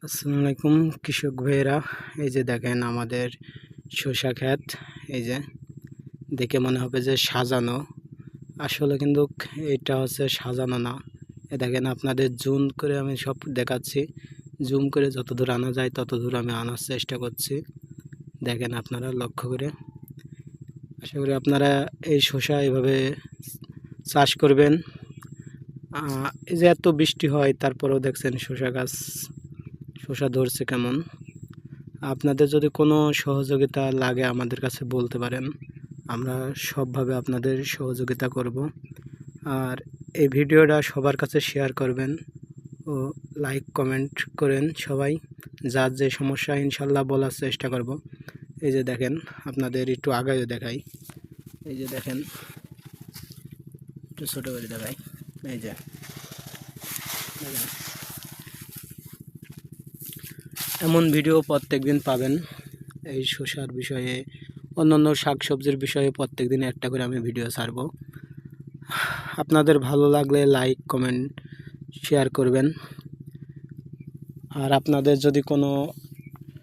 আসসালামু আলাইকুম কৃষক ভাইয়েরা। এই যে দেখেন আমাদের শসা ক্ষেত। এই যে দেখে মনে হবে যে সাজানো, আসলে কিন্তু এটা হচ্ছে সাজানো না। দেখেন আপনাদের জুম করে আমি সব দেখাচ্ছি, জুম করে যত দূর আনা যায় তত দূর আমি আনার চেষ্টা করছি। দেখেন আপনারা লক্ষ্য করে, আশা করি আপনারা এই শসা এভাবে চাষ করবেন। এই যে এত বৃষ্টি হয় তারপরেও দেখছেন শসা ধরছে কেমন। আপনাদের যদি কোনো সহযোগিতা লাগে আমাদের কাছে বলতে পারেন, আমরা সবভাবে আপনাদের সহযোগিতা করব। আর এই ভিডিওটা সবার কাছে শেয়ার করবেন ও লাইক কমেন্ট করেন সবাই, যার যে সমস্যা ইনশাল্লাহ বলার চেষ্টা করব। এই যে দেখেন আপনাদের একটু আগায়ও দেখাই, এই যে দেখেন একটু ছোটো করে দেখাই। এই যে দেখেন, এমন ভিডিও প্রত্যেক দিন পাবেন। এই শসার বিষয়ে, অন্যান্য শাকসবজির বিষয়ে প্রত্যেক দিন একটা করে আমি ভিডিও ছাড়ব। আপনাদের ভালো লাগলে লাইক কমেন্ট শেয়ার করবেন। আর আপনাদের যদি কোনো